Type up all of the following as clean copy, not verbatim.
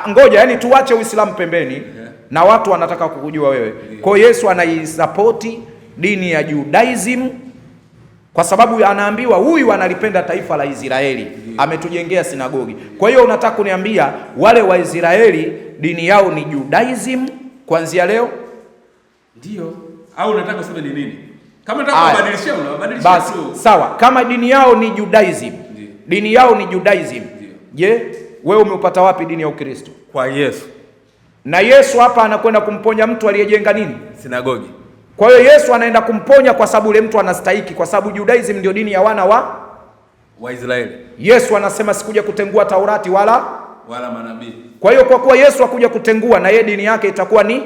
Ngoja, yani tuache Uislamu pembeni, na watu wanataka kukujua wewe. Kwa Yesu anaisapoti dini ya Judaism kwa sababu anaambiwa huyu analipenda taifa la Israeli, ametujengea sinagogi. Kwa hiyo unataka kuniambia wale wa Israeli dini yao ni Judaism kuanzia leo? Ndio. Au unataka kusema ni nini? Kama unataka kubadilishia, unabadilisha. Basi sawa, kama dini yao ni Judaism, dini yao ni Judaism. Je, wewe umeupata wapi dini ya Ukristo? Kwa Yesu. Na Yesu hapa anakwenda kumponya mtu aliyejenga nini? Sinagogi. Kwa hiyo Yesu anaenda kumponya kwa sababu yule mtu anastahiki, kwa sababu Judaism ndio dini ya wana wa Israeli. Yesu anasema sikuja kutengua Taurati wala manabii. Kwa hiyo kwa kuwa Yesu hakuja kutengua, na yeye dini yake itakuwa ni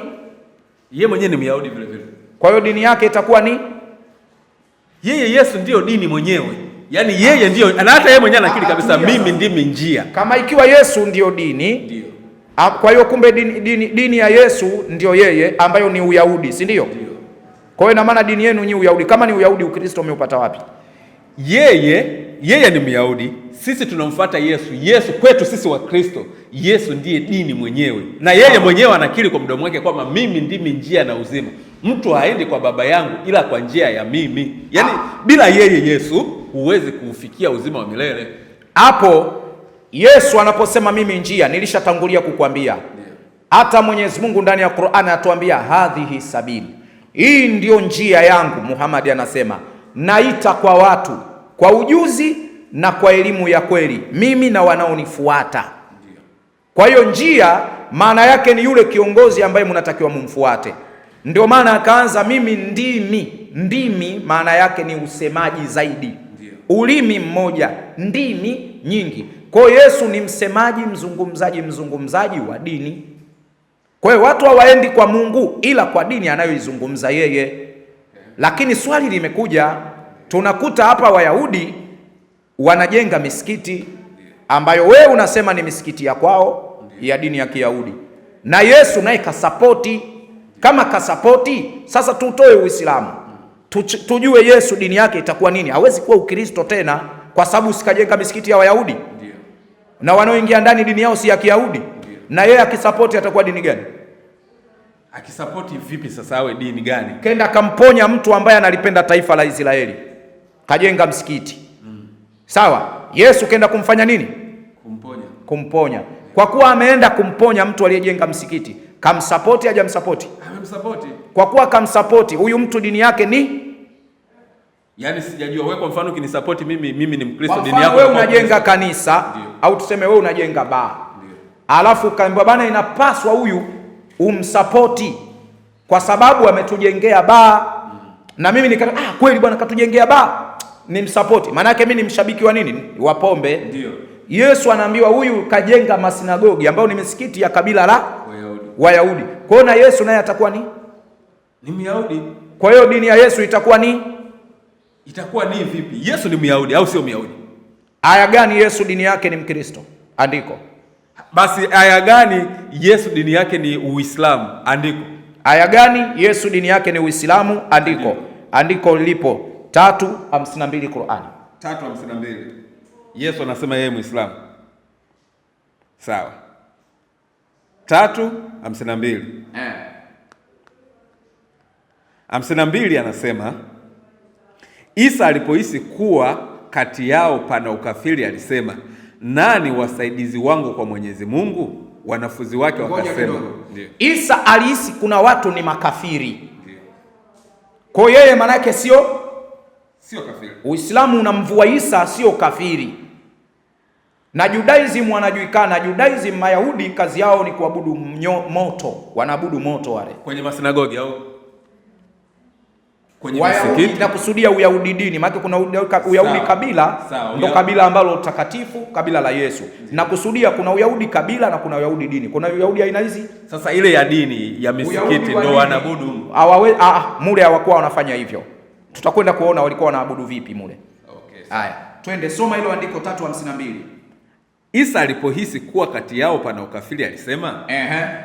yeye mwenyewe ni Myahudi vile vile. Kwa hiyo dini yake itakuwa ni yeye. Yesu ndio dini mwenyewe. Yaani yeye ndio, na hata yeye mwenyewe anakiri kabisa mimi ndimi njia. Kama ikiwa Yesu ndio dini, ndio. Kwa hiyo kumbe dini ya Yesu ndio yeye ambayo ni Uyahudi, si ndio? Ndio. Kwa hiyo ina maana dini yenu ni Uyahudi. Kama ni Uyahudi, Ukristo umeupata wapi? Yeye ni Myahudi, sisi tunamfuata Yesu. Yesu kwetu sisi wa Kristo, Yesu ndiye dini mwenyewe. Na yeye mwenyewe anakiri kwa mdomo wake kwamba mimi ndimi njia na uzima. Mtu haendi kwa Baba yangu ila kwa njia ya mimi. Yaani bila yeye Yesu huwezi kuufikia uzima wa milele. Hapo Yesu anaposema mimi njia, nilishatangulia kukwambia. Hata Mwenyezi Mungu ndani ya Qur'an anatuambia hadhihi sabili. Hii ndio njia yangu. Muhammad anasema naita kwa watu kwa ujuzi na kwa elimu ya kweli, mimi na wanaonifuata. Kwa hiyo njia maana yake ni yule kiongozi ambaye mnatakiwa mumfuate. Ndio maana akaanza mimi ndimi. Ndimi maana yake ni usemaji zaidi. Ulimi mmoja, ndimi nyingi. Kwa hiyo Yesu ni msemaji, mzungumzaji wa dini. Kwa hiyo watu hawaendi kwa Mungu ila kwa dini anayoizungumza yeye. Lakini swali limekuja, tunakuta hapa Wayahudi wanajenga misikiti ambayo wewe unasema ni misikiti ya kwao ya dini ya Kiyahudi, na Yesu naye kasapoti. Kama kasapoti, sasa tutoe Uislamu tujue Yesu dini yake itakuwa nini. Hawezi kuwa Ukristo tena kwa sababu sikajenga misikiti ya Wayahudi na wanaoingia ndani dini yao si ya Kiyahudi. Na yeye akisapoti atakuwa dini gani? Akisapoti vipi sasa awe dini gani? Kenda kamponya mtu ambaye analipenda taifa la Israeli, kajenga msikiti. Sawa, Yesu kenda kumfanya nini? Kumponya. Kwa kuwa ameenda kumponya mtu aliyejenga msikiti, kamsapoti hajamsapoti? Amemsapoti. Kwa kuwa kamsapoti, huyu mtu dini yake ni yaani sijajua wewe, kwa mfano ukinisapoti mimi ni Mkristo, dini yako wewe unajenga kanisa. Ndiyo. Au tuseme wewe unajenga baa. Alafu kaambiwa bana, inapaswa huyu umsapoti kwa sababu ametujengea baa. Na mimi nika kweli bwana katujengea baa, nimsapoti. Maana yake mimi ni mshabiki wa nini? Wa pombe. Ndio. Yesu anaambiwa huyu kajenga masinagogi ambayo ni misikiti ya kabila la Wayahudi. Kwa hiyo na Yesu naye atakuwa ni Myahudi. Kwa hiyo dini ya Yesu itakuwa ni vipi? Yesu ni Myahudi au sio Myahudi? Aya gani Yesu dini yake ni Mkristo? Andiko. Basi aya gani Yesu dini yake ni Uislamu? Andiko. Aya gani Yesu dini yake ni Uislamu? Andiko. Andiko lipo 3:52 Qur'ani. 3:52. Yesu anasema yeye Muislamu. Sawa. 3:52. 52 anasema Isa alipohisi kuwa kati yao pana ukafiri alisema, nani wasaidizi wangu kwa Mwenyezi Mungu? Wanafunzi wake wakasema. Isa alihisi kuna watu ni makafiri. Kwa yeye maana yake sio kafiri. Uislamu unamvua Isa sio kafiri. Na Judaism wanajulikana. Judaism Mayahudi kazi yao ni kuabudu moto. Wanaabudu moto wale. Kwenye masinagogi au kwenye misikiti. Na kusudia Uyahudi dini. Maana kuna Uyahudi kabila ndo kabila ambalo takatifu, kabila la Yesu. Na kusudia kuna Uyahudi kabila na kuna Uyahudi dini. Kuna Uyahudi aina hizi. Sasa ile ya dini ya misikiti ndo wanaabudu. Mule hawakuwa wanafanya hivyo. Tutakwenda kuona walikuwa wanaabudu vipi mule. Okay. Haya, twende soma hilo andiko 3:52. Isa alipohisi kuwa kati yao pana ukafiri alisema,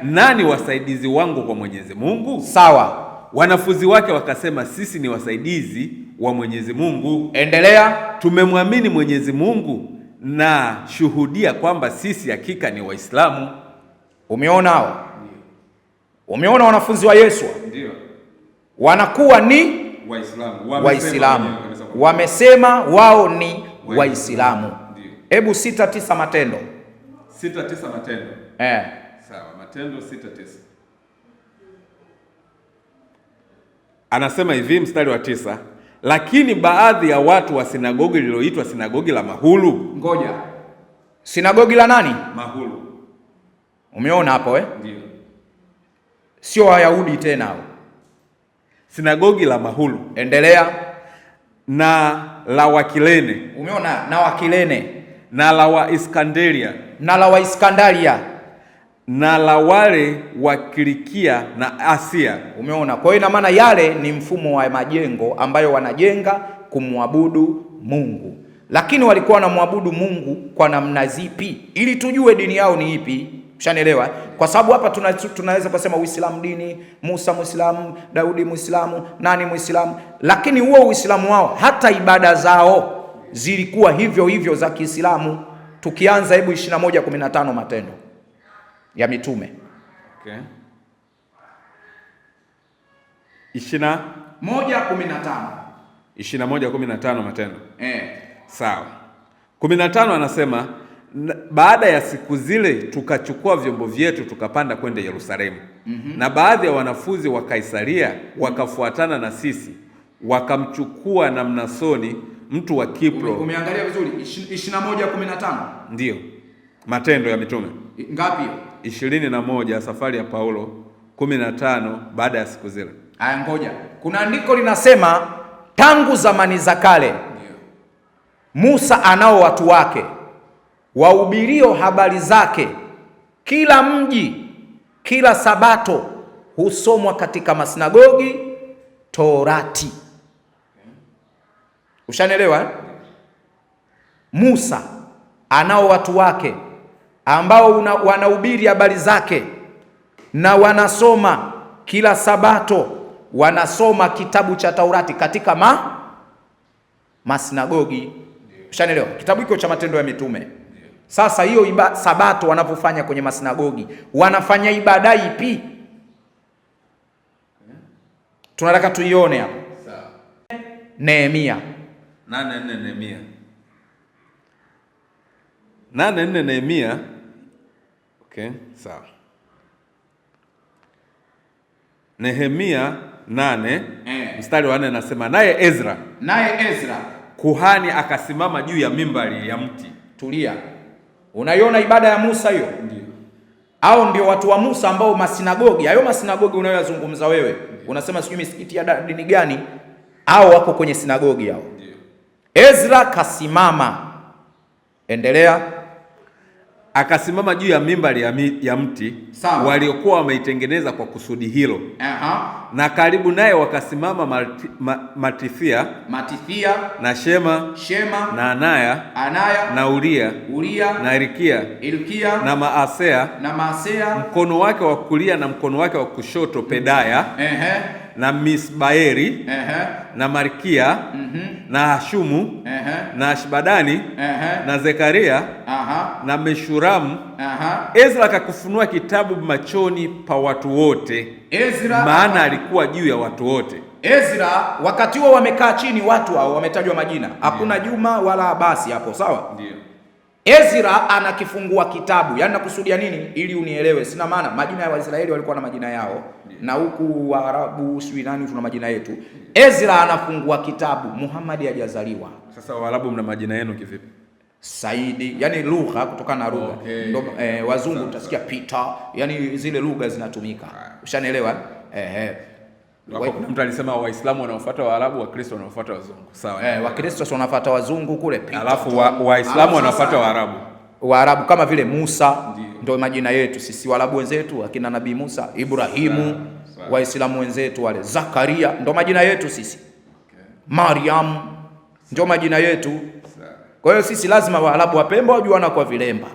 nani wasaidizi wangu kwa Mwenyezi Mungu? Sawa. Wanafunzi wake wakasema, sisi ni wasaidizi wa Mwenyezi Mungu. Endelea. Tumemwamini Mwenyezi Mungu na shuhudia kwamba sisi hakika ni Waislamu. Umeona hao? Umeona wanafunzi wa Yesu? Ndio. Wanakuwa ni Waislamu. Wamesema wao ni Waislamu. Hebu 6:9 Matendo. 6:9 Matendo. Sawa, Matendo 6:9. Anasema hivi mstari wa 9, lakini baadhi ya watu wa sinagogi lililoitwa sinagogi la Mahulu. Ngoja. Sinagogi la nani? Mahulu. Umeona hapo Ndio. Sio Wayahudi tena hao. Sinagogi la Mahulu. Endelea. Na la Wakilene. Umeona, na Wakilene. Na la Waiskanderia. Na la Waiskandaria. Na la wale wa Kilikia na Asia. Umeona, kwa hiyo ina maana yale ni mfumo wa majengo ambayo wanajenga kumwabudu Mungu, lakini walikuwa wanamwabudu Mungu kwa namna zipi? Ili tujue dini yao ni ipi. Ushanielewa? Kwa sababu hapa tunaweza kusema Uislamu dini, Musa Muislamu, Daudi Muislamu, nani Muislamu, lakini huo Uislamu wao hata ibada zao zilikuwa hivyo hivyo za Kiislamu. Tukianza hebu 21:15 Matendo ya Mitume. Okay. 21:15. 21:15 Matendo. Sawa. 15 anasema baada ya siku zile tukachukua vyombo vyetu tukapanda kwenda Yerusalemu. Na baadhi ya wanafunzi wa Kaisaria wakafuatana na sisi, wakamchukua na Mnasoni mtu wa Kipro. Umeangalia vizuri 21:15? Ndio. Matendo ya Mitume. Ngapi? 21 safari ya Paulo, 15 baada ya siku zile. Aya, ngoja. Kuna andiko linasema tangu zamani za kale Musa anao watu wake wahubirio habari zake, kila mji, kila Sabato husomwa katika masinagogi Torati. Ushanielewa? Musa anao watu wake ambao wanahubiri habari zake na wanasoma kila Sabato, wanasoma kitabu cha Taurati katika masinagogi. Ushanielewa? Kitabu hiko cha Matendo ya Mitume. Sasa hiyo Sabato wanapofanya kwenye masinagogi, wanafanya ibada ipi? Tunataka tuione hapo. Sawa. Nehemia 8:4 Nehemia. 8:4 Nehemia. Okay, sawa. Nehemia 8 mstari wa 4 nasema, naye Ezra kuhani akasimama juu ya mimbari ya mti. Tulia. Unaiona ibada ya Musa hiyo? Ndio. Au ndio watu wa Musa ambao masinagogi, hayo masinagogi unayoyazungumza wewe, unasema sijui misikiti ya dini gani, au wako kwenye sinagogi hao. Ndio. Ezra kasimama. Endelea. Akasimama juu ya mimbari ya mti waliokuwa wameitengeneza kwa kusudi hilo. Na karibu naye wakasimama Matithia na Shema na Anaya na Uria na Ilkia na Maasea mkono wake wa kulia na mkono wake wa kushoto Pedaya na Misbaeri na Malkia na Hashumu na Ashbadani na Zekaria na Meshuramu. Ezra akakufunua kitabu machoni pa watu wote, maana alikuwa juu ya watu wote. Ezra wakati huo wamekaa chini, watu hao wametajwa majina, hakuna Juma wala Abasi hapo, sawa? Ndio. Ezra anakifungua kitabu, yaani nakusudia nini ili unielewe? Sina maana majina ya Waisraeli walikuwa na majina yao, na huku Waarabu sijui nani tuna majina yetu. Ezra anafungua kitabu, Muhammad hajazaliwa. Sasa Waarabu mna majina yenu kivipi? Saidi, yani lugha, kutokana na lugha. Okay. Ndo wazungu utasikia Peter, yani zile lugha zinatumika. Ushanielewa? Mtu alisema Waislamu wanaofuata Waarabu, Wakristo wanaofuata wazungu. Sawa. Wakristo wanafuata wazungu kule Peter. Alafu Waislamu wanafuata Waarabu. Waarabu kama vile Musa ndio majina yetu sisi. Waarabu wenzetu akina Nabii Musa, Ibrahimu, Waislamu wenzetu wale Zakaria ndio majina yetu sisi. Okay. Mariam ndio majina yetu. Kwa hiyo sisi lazima Waarabu wapemba wajuana kwa vilemba.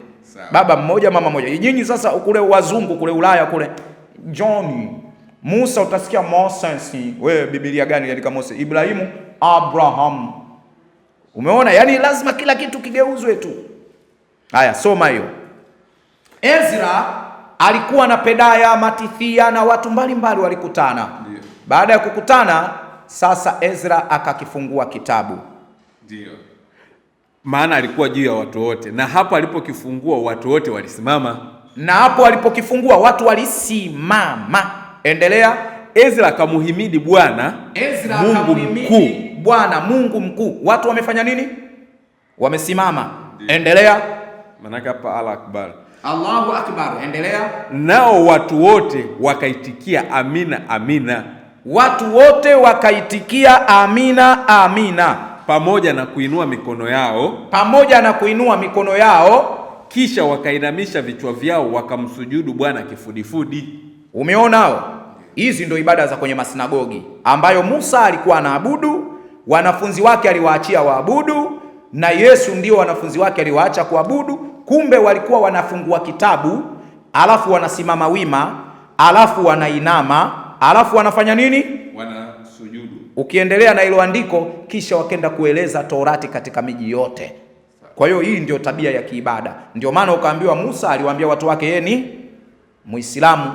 Baba mmoja mama mmoja. Nyinyi sasa kule wazungu kule Ulaya kule John Musa utasikia Moses. Wewe Biblia gani katika Moses? Ibrahimu, Abraham. Umeona? Yaani lazima kila kitu kigeuzwe tu. Haya, soma hiyo. Ezra alikuwa na Pedaya, Matithia na watu mbalimbali walikutana. Ndio. Baada ya kukutana sasa Ezra akakifungua kitabu. Ndio. Maana alikuwa juu ya watu wote, na hapo alipokifungua watu wote walisimama. Na hapo alipokifungua watu walisimama. Endelea. Ezra akamuhimidi Bwana Mungu mkuu. Bwana Mungu mkuu. Watu wamefanya nini? Wamesimama. Endelea. Maana hapa Allahu Akbar. Allahu Akbar. Endelea. Nao watu wote wakaitikia amina, amina. Watu wote wakaitikia amina, amina, pamoja na kuinua mikono yao, kisha wakainamisha vichwa vyao wakamsujudu Bwana kifudifudi. Umeonao? Hizi ndio ibada za kwenye masinagogi ambayo Musa alikuwa anaabudu, wanafunzi wake aliwaachia waabudu, na Yesu ndio wanafunzi wake aliwaacha kuabudu. Kumbe walikuwa wanafungua kitabu, alafu wanasimama wima, alafu wanainama, alafu wanafanya nini? Wanasujudu. Ukiendelea na hilo andiko, kisha wakenda kueleza Torati katika miji yote. Kwa hiyo hii ndio tabia ya kiibada. Ndio maana ukaambiwa Musa aliwaambia watu wake yeye ni Muislamu.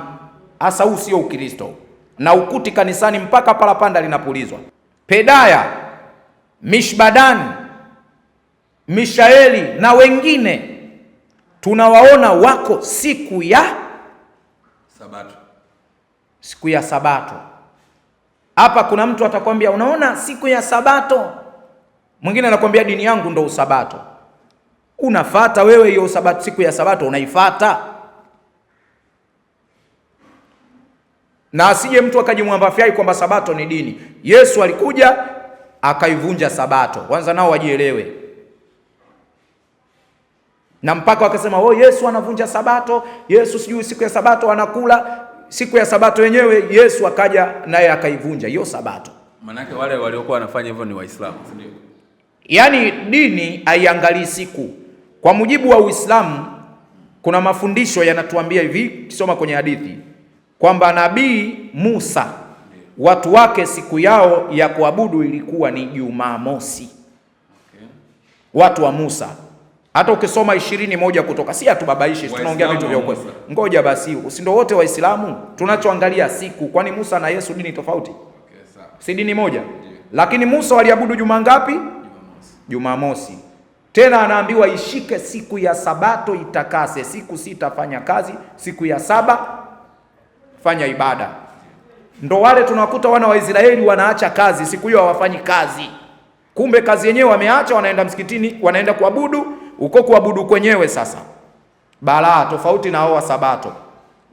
Hasa huu sio Ukristo. Na ukuti kanisani mpaka parapanda linapulizwa. Pedaya, Mishbadan, Mishaeli na wengine tunawaona wako siku ya Sabato. Siku ya Sabato. Hapa kuna mtu atakwambia unaona siku ya Sabato. Mwingine anakwambia dini yangu ndo usabato. Unafata wewe hiyo Sabato, siku ya Sabato unaifata? Na asije mtu akajimwambafyai kwamba Sabato ni dini. Yesu alikuja akaivunja Sabato. Kwanza nao wajielewe. Na mpaka wakasema Yesu anavunja Sabato, Yesu sijui siku ya Sabato anakula. Siku ya Sabato yenyewe Yesu akaja naye akaivunja hiyo Sabato. Manake wale waliokuwa wanafanya hivyo ni Waislamu, ndio? Yaani dini haiangalii siku. Kwa mujibu wa Uislamu kuna mafundisho yanatuambia hivi, kisoma kwenye hadithi kwamba Nabii Musa watu wake siku yao ya kuabudu ilikuwa ni Jumamosi. Okay. Watu wa Musa. Hata ukisoma 20:1 Kutoka, si atubabaishi, tunaongea vitu vya ukweli. Ngoja basi, si ndio wote Waislamu? Tunachoangalia siku. Kwani Musa na Yesu dini tofauti? Okay, sawa. Si dini moja? Yeah. Lakini Musa waliabudu juma ngapi? Jumamosi. Tena anaambiwa ishike siku ya Sabato itakase, siku 6 fanya kazi, siku ya 7 fanya ibada. Ndo wale tunakuta wana wa Israeli wanaacha kazi, siku hiyo hawafanyi kazi. Kumbe kazi yenyewe wameacha, wanaenda msikitini, wanaenda kuabudu. Uko kuabudu kwenyewe sasa balaa tofauti na hao wa Sabato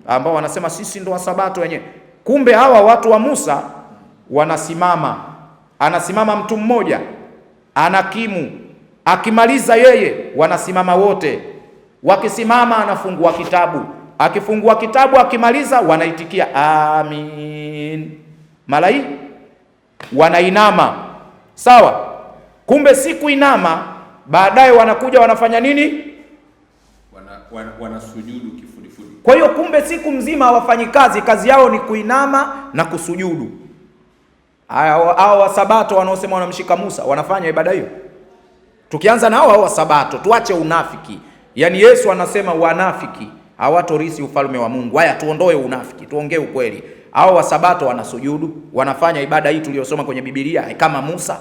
ambao wanasema sisi ndo wa Sabato wenyewe. Kumbe hawa watu wa Musa wanasimama, anasimama mtu mmoja anakimu, akimaliza yeye wanasimama wote. Wakisimama anafungua kitabu, akifungua kitabu akimaliza wanaitikia amin. Malai wanainama, sawa? Kumbe siku inama, baadaye wanakuja wanafanya nini? Wanasujudu kifudifudi. Kwa hiyo kumbe siku mzima hawafanyi kazi, kazi yao ni kuinama na kusujudu. Hao wa Sabato wanaosema wanamshika Musa wanafanya ibada hiyo. Tukianza na hao wa Sabato, tuache unafiki. Yaani Yesu anasema wanafiki hawatorisi ufalme wa Mungu. Haya, tuondoe unafiki, tuongee ukweli. Hao wa Sabato wanasujudu, wanafanya ibada hii tuliyosoma kwenye Biblia kama Musa.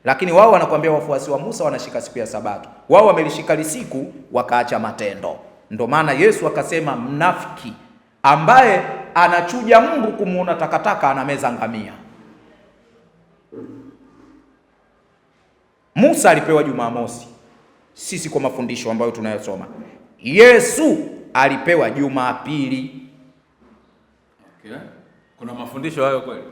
Lakini wao wanakuambia wafuasi wa Musa wanashika siku ya Sabato. Wao wamelishika siku wakaacha matendo. Ndio maana Yesu akasema mnafiki ambaye anachuja mbu kumuona takataka anameza ngamia. Musa alipewa Jumamosi. Sisi kwa mafundisho ambayo tunayosoma, Yesu alipewa Jumapili. Okay. Kuna mafundisho hayo kweli?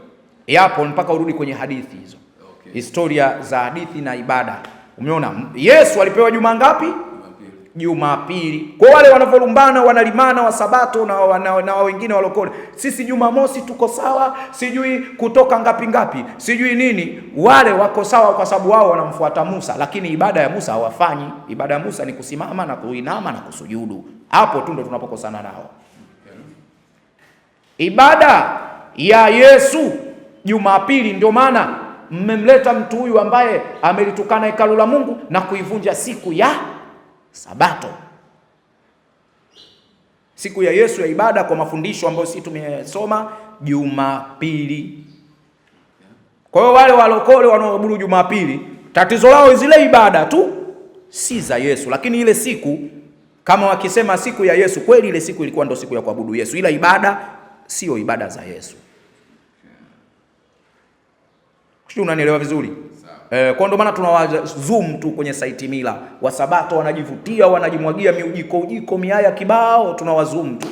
Yapo, mpaka urudi kwenye hadithi hizo. Okay. Historia za hadithi na ibada. Umeona? Yesu alipewa juma ngapi? Jumapili. Kwa wale wanavolumbana wanalimana wa Sabato na wengine walokole, sisi Jumamosi tuko sawa, sijui kutoka ngapi, sijui nini, wale wako sawa kwa sababu wao wanamfuata Musa, lakini ibada ya Musa hawafanyi. Ibada ya Musa ni kusimama na kuinama na kusujudu. Hapo tu ndo tunapokosana nao. Ibada ya Yesu Jumapili, ndio maana mmemleta mtu huyu ambaye amelitukana hekalu la Mungu na kuivunja siku ya Sabato, siku ya Yesu ya ibada, kwa mafundisho ambayo sisi tumesoma, Jumapili. Kwa hiyo wale walokole wanaoabudu Jumapili, tatizo lao zile ibada tu si za Yesu, lakini ile siku kama wakisema siku ya Yesu, kweli ile siku ilikuwa ndo siku ya kuabudu Yesu, ila ibada sio ibada za Yesu. Unanielewa vizuri? Kwa ndo maana tunawazoom tu kwenye site mila. Wasabato wanajivutia, wanajimwagia miujiko miaya kibao, tunawazoom tu.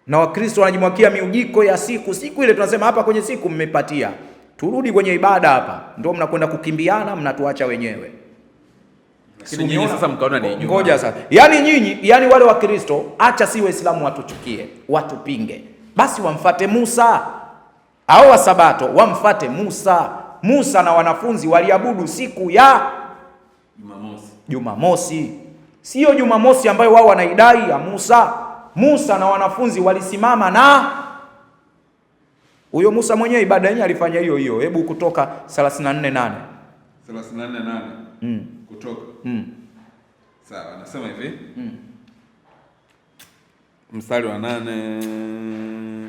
Na Wakristo wanajimwagia miujiko ya siku ile, tunasema hapa kwenye siku mmepatia. Turudi kwenye ibada hapa. Ndio mnakwenda kukimbiana, mnatuacha wenyewe. Lakini nyinyi sasa mkaona ni Ijumaa. Ngoja sasa. Yaani nyinyi, yani wale Wakristo, acha si Waislamu watuchukie, watupinge. Basi wamfate Musa. Hao Wasabato wamfate Musa. Musa na wanafunzi waliabudu siku ya Jumamosi. Sio Jumamosi ambayo wao wanaidai ya Musa. Musa na wanafunzi walisimama na huyo Musa mwenyewe, ibada yenyewe alifanya hiyo. Hebu Kutoka 34:8. 34:8. Kutoka. Sawa, anasema hivi. Mstari wa 8.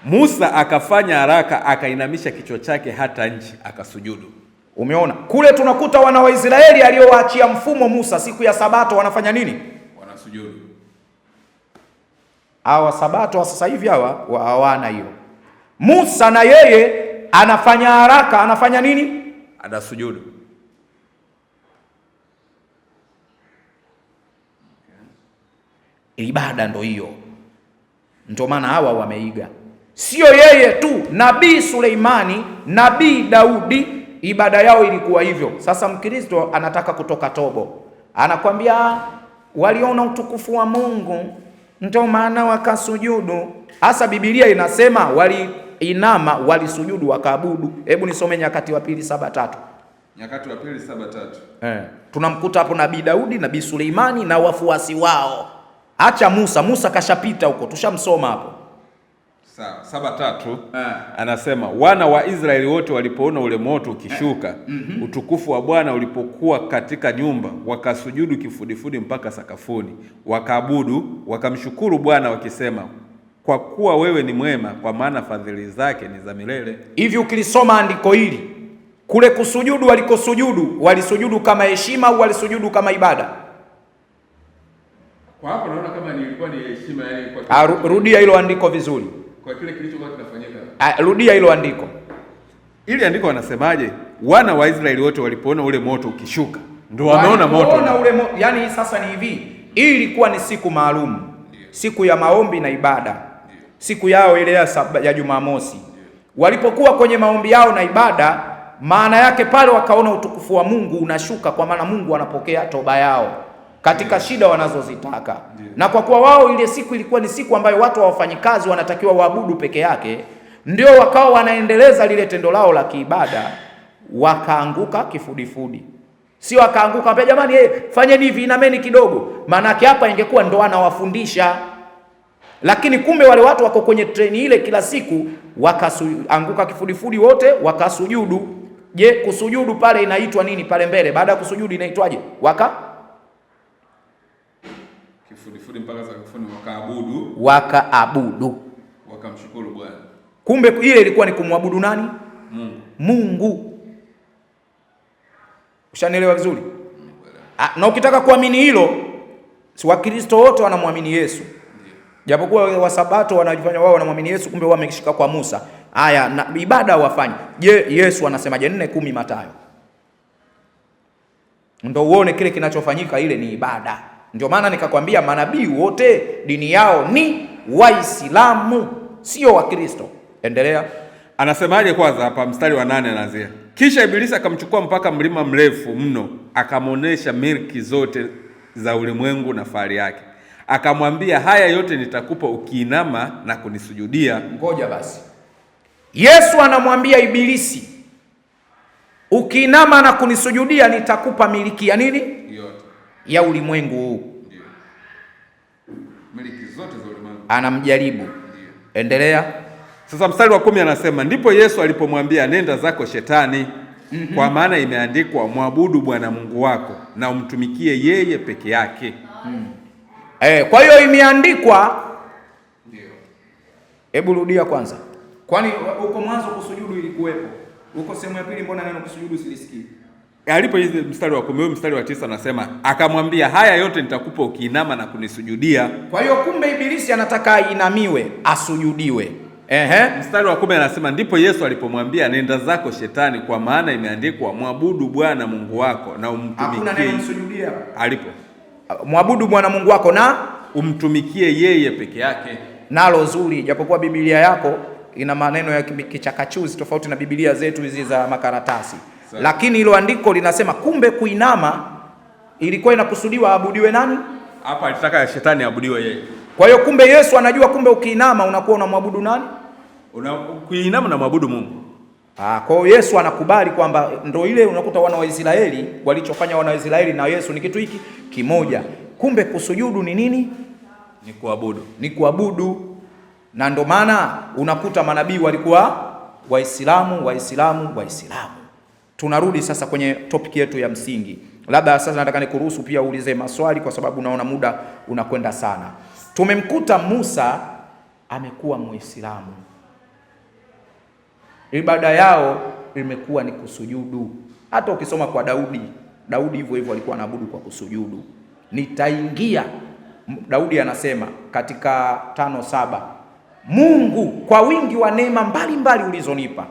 Musa akafanya haraka, akainamisha kichwa chake hata nchi, akasujudu. Umeona? Kule tunakuta wana wa Israeli aliowaachia mfumo Musa siku ya Sabato wanafanya nini? Wanasujudu. Hawa Sabato wa sasa hivi hawana hiyo. Musa na yeye anafanya haraka, anafanya nini? Anasujudu. Ibada ndo hiyo. Ndio maana hawa wameiga. Sio yeye tu, Nabii Suleimani, Nabii Daudi, ibada yao ilikuwa hivyo. Sasa Mkristo anataka kutoka tobo, anakwambia waliona utukufu wa Mungu ndio maana wakasujudu. Hasa Biblia inasema waliinama, walisujudu, wakaabudu. Hebu nisome Nyakati wa Pili 7:3. Nyakati wa Pili 7:3. Tunamkuta hapo Nabii Daudi, Nabii Suleimani na wafuasi wao. Acha Musa kashapita huko, tushamsoma hapo. Sawa, 7:3. Anasema wana wa Israeli wote walipoona ule moto ukishuka, utukufu wa Bwana ulipokuwa katika nyumba, wakasujudu kifudifudi mpaka sakafuni, wakaabudu, wakamshukuru Bwana wakisema, kwa kuwa wewe ni mwema, kwa maana fadhili zake ni za milele. Hivi ukilisoma andiko hili, kule kusujudu walikosujudu, walisujudu kama heshima au walisujudu kama ibada? Kwa hapo naona kama ilikuwa ni heshima, yani kwa rudia hilo andiko vizuri. Kwa kile kilichokuwa kinafanyika. Rudia hilo andiko. Ili andiko wanasemaje? Wana wa Israeli wote walipoona ule moto ukishuka, ndio wameona moto. Yani sasa ni hivi, hii ilikuwa ni siku maalum. Siku ya maombi na ibada. Siku yao ile ya Jumamosi. Walipokuwa kwenye maombi yao na ibada, maana yake pale wakaona utukufu wa Mungu unashuka, kwa maana Mungu anapokea toba yao katika shida wanazozitaka. Na kwa kuwa wao ile siku ilikuwa ni siku ambayo watu hawafanyi kazi, wanatakiwa waabudu peke yake, ndio wakawa wanaendeleza lile tendo lao la kiibada, wakaanguka kifudifudi. Sio wakaanguka pia, jamani fanyeni hivi, inameni kidogo. Maana yake hapa ingekuwa ndo anawafundisha. Lakini kumbe wale watu wako kwenye treni ile kila siku, wakaanguka kifudifudi wote, wakasujudu. Je, kusujudu pale inaitwa nini pale mbele? Baada ya kusujudu inaitwaje? Kifudifudi mpaka sakafuni, wakaabudu. Wakamshukuru Bwana. Kumbe ile ilikuwa ni kumwabudu nani? Mungu. Ushanielewa vizuri? Na ukitaka kuamini hilo, si Wakristo wote wanamwamini Yesu. Japokuwa Wasabato wanajifanya wao wanamwamini Yesu, kumbe wao wamekishika kwa Musa. Haya, na ibada wafanye. Je, Yesu anasemaje? 4:10 Mathayo. Ndio uone kile kinachofanyika, ile ni ibada. Ndio maana nikakwambia manabii wote dini yao ni Waislamu, sio Wakristo. Endelea. Anasemaje kwanza hapa mstari wa 8 anaanzia. Kisha Ibilisi akamchukua mpaka mlima mrefu mno, akamuonesha milki zote za ulimwengu na fahari yake. Akamwambia, haya yote nitakupa ukiinama na kunisujudia. Ngoja basi. Yesu anamwambia Ibilisi, ukiinama na kunisujudia nitakupa miliki ya nini? Yote. Ya ulimwengu huu. Ndio. Miliki zote za ulimwengu. Anamjaribu. Ndio. Endelea. Sasa mstari wa 10 anasema, ndipo Yesu alipomwambia, nenda zako Shetani, Kwa maana imeandikwa, mwabudu Bwana Mungu wako na umtumikie yeye peke yake. Kwa hiyo imeandikwa. Hebu rudia kwanza. Kwani huko mwanzo kusujudu ilikuwepo? Huko sehemu ya pili mbona neno kusujudu silisikii? Alipo hizi mstari wa 10, mstari wa 9 anasema, akamwambia, haya yote nitakupa ukiinama na kunisujudia. Kwa hiyo kumbe Ibilisi anataka ainamiwe, asujudiwe. Mstari wa 10 anasema, ndipo Yesu alipomwambia, nenda zako Shetani, kwa maana imeandikwa, mwabudu Bwana Mungu wako na umtumikie. Hakuna neno msujudia. Alipo mwabudu Bwana Mungu wako na umtumikie yeye peke yake. Nalo zuri, japokuwa Biblia yako ina maneno ya kichakachuzi tofauti na Biblia zetu hizi za makaratasi. Lakini hilo andiko linasema kumbe kuinama ilikuwa inakusudiwa aabudiwe nani? Hapa alitaka Shetani aabudiwe yeye. Kwa hiyo kumbe Yesu anajua kumbe ukiinama unakuwa unamwabudu nani? Kuinama na mwabudu Mungu. Kwa hiyo Yesu anakubali kwamba ndio ile unakuta wana wa Israeli walichofanya wana wa Israeli na Yesu ni kitu hiki kimoja. Kumbe kusujudu ni nini? Ni kuabudu. Ni kuabudu. Na ndio maana unakuta manabii walikuwa Waislamu. Tunarudi sasa kwenye topic yetu ya msingi. Labda sasa nataka nikuruhusu pia uulize maswali kwa sababu naona muda unakwenda sana. Tumemkuta Musa amekuwa Muislamu. Ibada yao imekuwa ni kusujudu. Hata ukisoma kwa Daudi hivyo hivyo alikuwa anaabudu kwa kusujudu. Nitaingia, Daudi anasema katika 5:7, Mungu kwa wingi wa neema mbalimbali ulizonipa,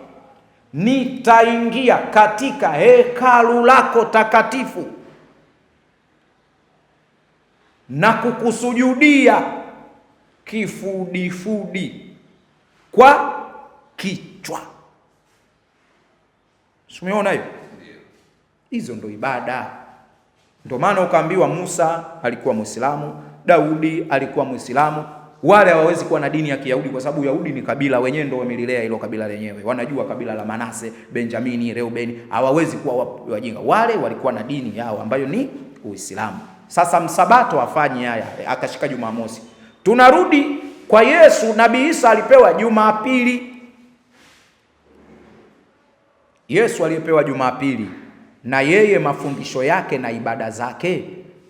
nitaingia katika hekalu lako takatifu na kukusujudia kifudifudi kwa kichwa. Umeona hiyo? Hizo ndo ibada. Ndio maana ukaambiwa Musa alikuwa Muislamu, Daudi alikuwa Muislamu. Wale hawawezi kuwa na dini ya Kiyahudi kwa sababu Yahudi ni kabila, wenyewe ndio wamelilea hilo kabila lenyewe. Wanajua kabila la Manase, Benjamini, Reubeni, hawawezi kuwa wajinga. Wale walikuwa na dini yao ambayo ni Uislamu. Sasa msabato afanye haya, akashika Jumamosi. Tunarudi kwa Yesu. Nabii Isa alipewa Jumapili. Yesu aliyepewa Jumapili, na yeye mafundisho yake na ibada zake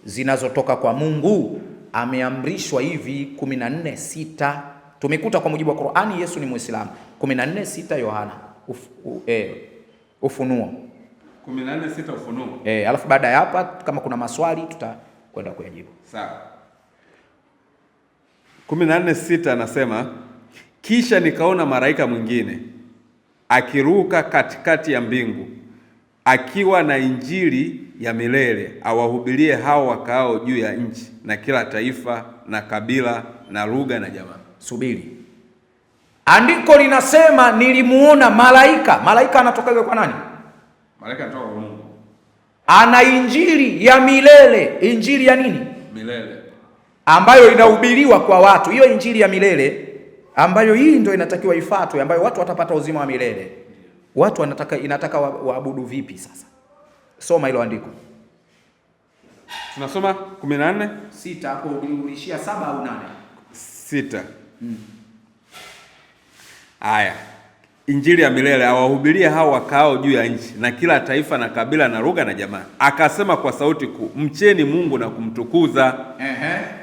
zinazotoka kwa Mungu ameamrishwa hivi 14:6. Tumekuta kwa mujibu wa Qur'ani Yesu ni Muislamu. 14:6 Yohana Ufunuo 14:6 Ufunuo. Alafu baada ya hapa kama kuna maswali tutakwenda kuyajibu. Sawa. 14:6 anasema, kisha nikaona malaika mwingine akiruka katikati ya mbingu akiwa na injili ya milele awahubirie hao wakaao juu ya nchi na kila taifa na kabila na lugha na jamaa. Subiri. Andiko linasema nilimuona malaika. Malaika anatoka kwa nani? Malaika anatoka kwa Mungu. Ana injili ya milele. Injili ya nini? Milele. Ambayo inahubiriwa kwa watu. Hiyo injili ya milele ambayo hii ndio inatakiwa ifuatwe, ambayo watu watapata uzima wa milele. Watu inataka waabudu vipi sasa? Soma hilo andiko. Tunasoma 14:6 hapo ulishia 7 au 8? 6. Aya. Injili ya milele awahubirie hao wakaao juu ya nchi na kila taifa na kabila na lugha na jamaa. Akasema kwa sauti kuu, mcheni Mungu na kumtukuza.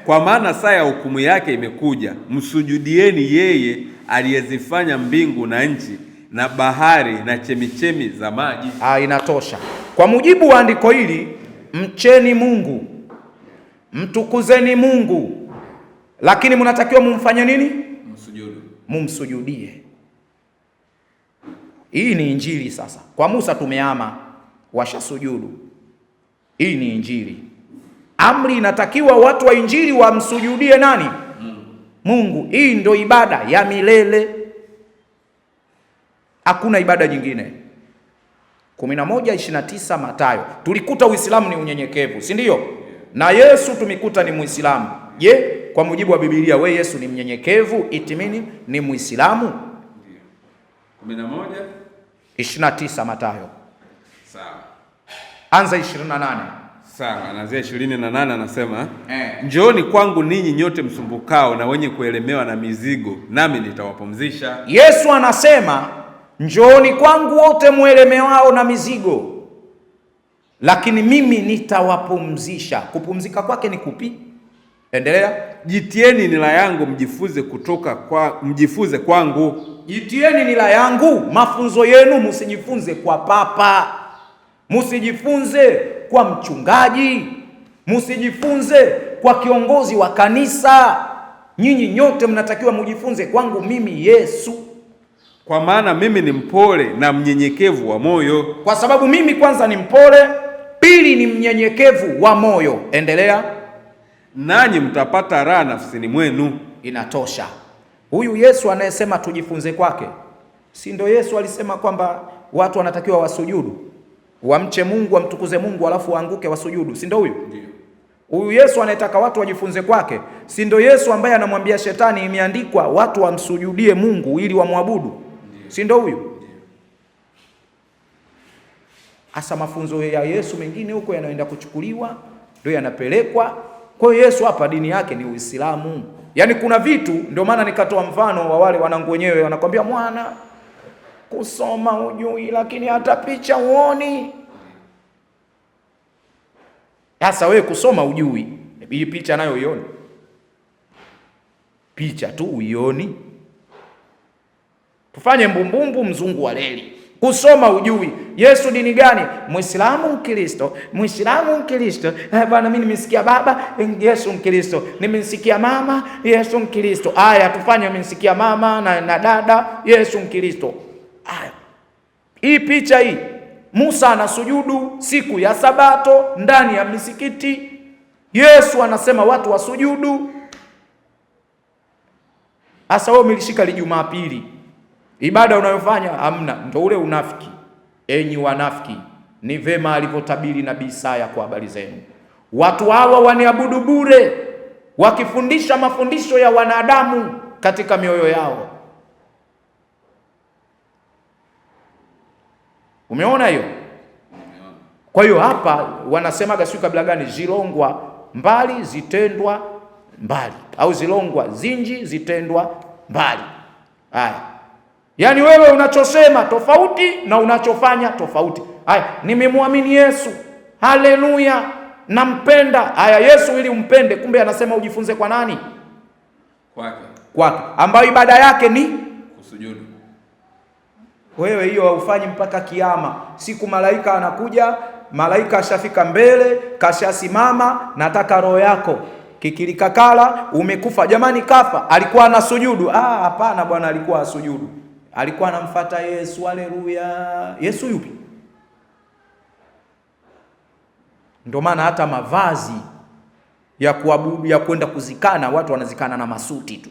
Kwa maana saa ya hukumu yake imekuja. Msujudieni yeye aliyezifanya mbingu na nchi na bahari na chemichemi za maji. Inatosha. Kwa mujibu wa andiko hili, mcheni Mungu, mtukuzeni Mungu, lakini mnatakiwa mumfanye nini? Msujudu. Mumsujudie. Hii ni injili sasa. Kwa Musa tumeama, washasujudu. Hii ni injili. Amri inatakiwa watu wa injili wamsujudie nani? Mungu. Hii ndio ibada ya milele. Hakuna ibada nyingine. 11:29 Mathayo. Tulikuta Uislamu ni unyenyekevu, si ndio? Na Yesu tumekuta ni Muislamu. Je, kwa mujibu wa Biblia we Yesu ni mnyenyekevu, itimini ni Muislamu? 11:29 Mathayo. Sawa. Anza 28. Sawa, anaanzia 28 anasema, njooni kwangu ninyi nyote msumbukao na wenye kuelemewa na mizigo, nami nitawapumzisha. Yesu anasema njooni kwangu wote mwelemewao na mizigo, lakini mimi nitawapumzisha. Kupumzika kwake ni kupi? Endelea. Jitieni nila yangu mjifunze kwangu. Jitieni nila yangu, mafunzo yenu msijifunze kwa papa, msijifunze kwa mchungaji, msijifunze kwa kiongozi wa kanisa. Nyinyi nyote mnatakiwa mjifunze kwangu mimi Yesu. Kwa maana mimi ni mpole na mnyenyekevu wa moyo. Kwa sababu mimi kwanza ni mpole, pili ni mnyenyekevu wa moyo. Endelea. Nanyi mtapata raha nafsini mwenu. Inatosha. Huyu Yesu anayesema tujifunze kwake, si ndio Yesu alisema kwamba watu wanatakiwa wasujudu, wamche Mungu, wamtukuze Mungu, alafu waanguke wasujudu, si ndio huyu? Ndio. Huyu Yesu anayetaka watu wajifunze kwake, si ndio Yesu ambaye anamwambia shetani imeandikwa watu wamsujudie Mungu ili wamwabudu, si ndio huyu? Asa mafunzo ya Yesu mengine huko yanaenda kuchukuliwa, ndio yanapelekwa. Kwa hiyo Yesu hapa dini yake ni Uislamu. Yaani kuna vitu, ndio maana nikatoa mfano wa wale wanangu wenyewe wanakwambia, mwana kusoma ujui lakini hata picha uoni. Sasa wewe kusoma ujui, hii picha nayo uioni? Picha tu uioni? Tufanye mbumbumbu mzungu wa leli. Kusoma ujui. Yesu dini gani? Muislamu Mkristo. Muislamu Mkristo. Bwana mimi nimesikia baba, Yesu Mkristo. Nimesikia mama, Yesu Mkristo. Aya tufanye nimesikia mama na dada, Yesu Mkristo. Aya. Hii picha hii, Musa anasujudu siku ya Sabato ndani ya misikiti. Yesu anasema watu wasujudu. Asa wewe umelishika li Jumapili, ibada unayofanya hamna, ndio ule unafiki. Enyi wanafiki, ni vema alivyotabiri nabii Isaya kwa habari zenu. Watu hawa waniabudu bure, wakifundisha mafundisho ya wanadamu katika mioyo yao. Umeona hiyo? Kwa hiyo hapa wanasemaga siku kabla gani, zilongwa mbali zitendwa mbali, au zilongwa zinji zitendwa mbali. Haya, yaani wewe unachosema tofauti na unachofanya tofauti. Haya, nimemwamini Yesu, haleluya, nampenda. Haya, Yesu ili umpende, kumbe anasema ujifunze kwa nani? Kwake, ambayo ibada yake ni kusujudu. Wewe hiyo haufanyi mpaka kiyama. Siku malaika anakuja, malaika ashafika mbele, kashasimama, nataka roho yako. Kikilikakala, umekufa. Jamani, kafa. Alikuwa anasujudu? Hapana bwana, alikuwa asujudu. Alikuwa anamfuata Yesu. Haleluya. Yesu yupi? Ndio maana hata mavazi ya kuabudu, ya kwenda kuzikana, watu wanazikana na masuti tu.